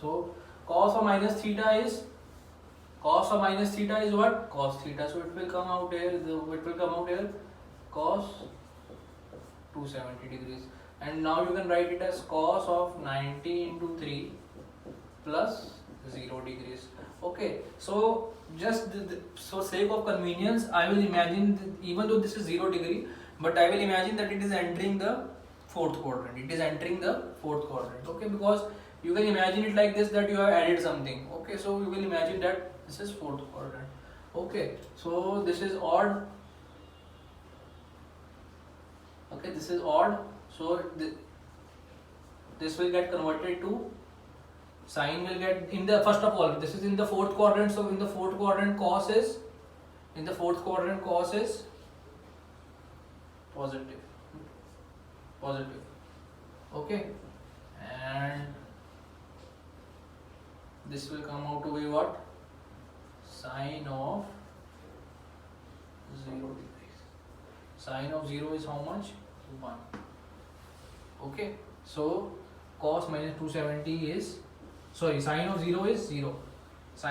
So cos of minus theta is what? Cos theta. So it will come out here. Cos 270 degrees. And now you can write it as cos of 90 into 3 plus 0 degrees. Okay, so just so sake of convenience, I will imagine even though this is 0 degree, but I will imagine that it is entering the fourth quadrant. Okay, because you can imagine it like this, that you have added something. Okay, so you will imagine that this is fourth quadrant. Okay, so this is odd. Okay, this is odd. So this will get converted to sine will get in the first of all. This is in the fourth quadrant. So in the fourth quadrant, cos is positive. Okay, and this will come out to be what? Sine of 0 degrees. Sine of 0 is how much? 1. Okay, so cos minus 270 is, sorry, sine of 0 is 0. So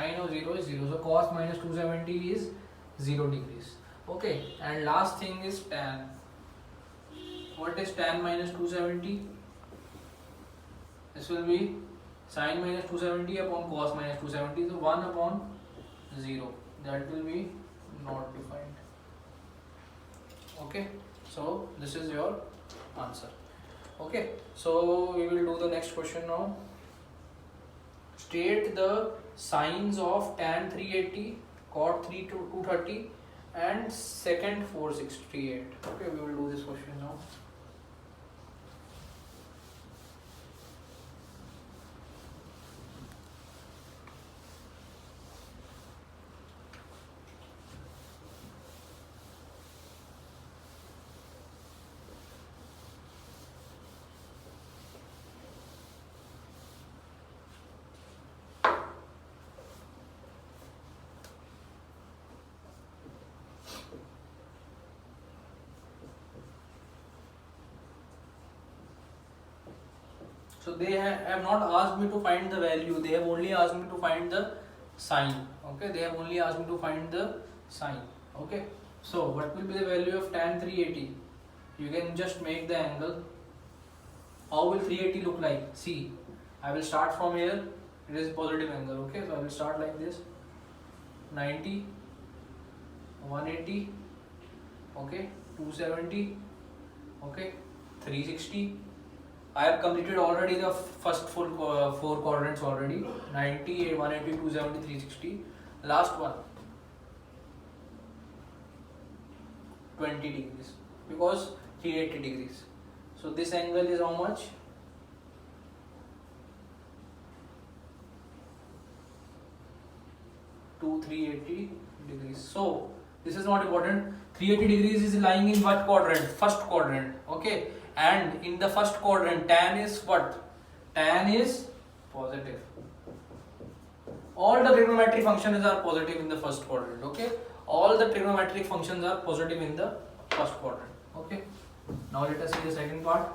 cos minus 270 is 0 degrees. Okay, and last thing is tan. What is tan minus 270? This will be sine minus 270 upon cos minus 270. So 1 upon 0. That will be not defined. Okay, so this is your answer. Okay, so we will do the next question now. State the sines of tan 380, cot 230 and secant 468. Okay, we will do this question now. So they have not asked me to find the value, they have only asked me to find the sine. Okay, they have only asked me to find the sine. Okay, so what will be the value of tan 380? You can just make the angle. How will 380 look like? See, I will start from here. It is positive angle. Okay, so I will start like this: 90, 180, okay, 270, okay, 360. I have completed already the first full 4 quadrants already. 90, 180, 270, 360. Last one, 20 degrees, because 380 degrees. So this angle is how much? To 380 degrees. So this is not important. 380 degrees is lying in what quadrant? First quadrant. Okay. And in the first quadrant, tan is what? Tan is positive. All the trigonometric functions are positive in the first quadrant. Okay. All the trigonometric functions are positive in the first quadrant. Okay. Now let us see the second part.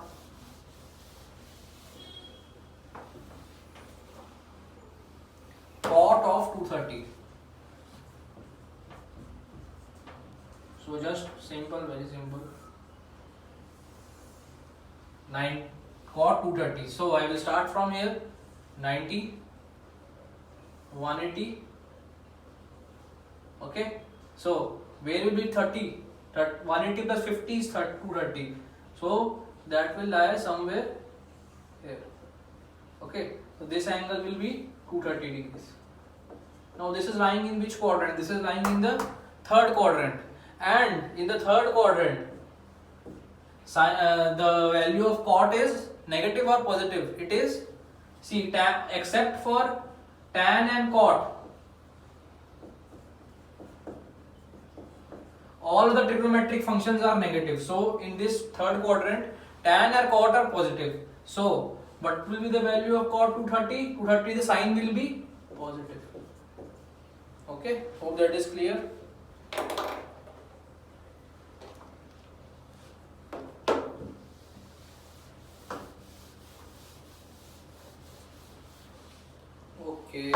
Cot of 230. So just simple, very simple. 9 cot 230. So I will start from here. 90, 180. Okay. So where will be 30? 180 plus 50 is 230. So that will lie somewhere here. Okay. So this angle will be 230 degrees. Now this is lying in which quadrant? This is lying in the third quadrant. And in the third quadrant, the value of cot is negative or positive? It is, see, tan, except for tan and cot, all the trigonometric functions are negative. So in this third quadrant, tan and cot are positive. So what will be the value of cot 230? 230, the sign will be positive. Okay, hope that is clear. Okay.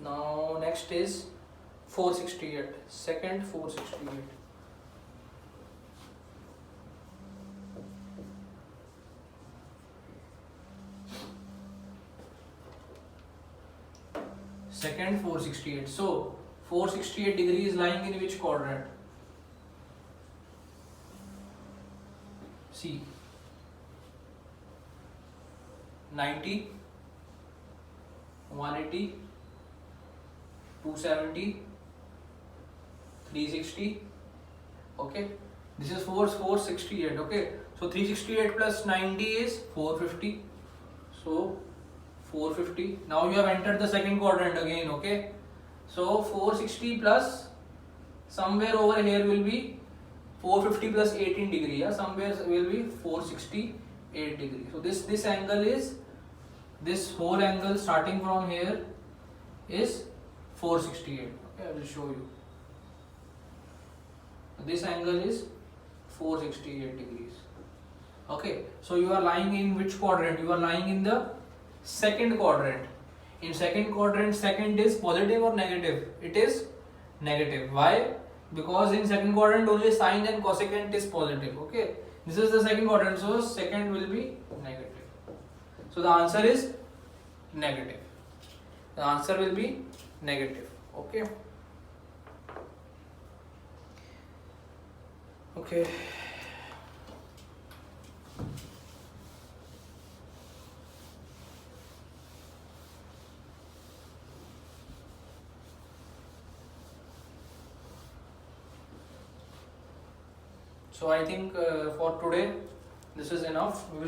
Now next is 468. Second 468. Second 468. So 468 degree is lying in which quadrant? See, 90, 180, 270, 360. Okay, this is 468. Okay, so 368 plus 90 is 450. So 450. Now you have entered the second quadrant again. Okay, so 460 plus somewhere over here will be 450 plus 18 degree. Yeah, somewhere will be 468 degree. So this angle is, this whole angle starting from here is 468. Okay, I will show you. This angle is 468 degrees. Okay, so you are lying in which quadrant? You are lying in the second quadrant. In second quadrant, second is positive or negative? It is negative. Why? Because in second quadrant only sine and cosecant is positive. Okay, this is the second quadrant, so second will be negative. So the answer is negative. The answer will be negative. Okay. Okay. So I think for today this is enough. We will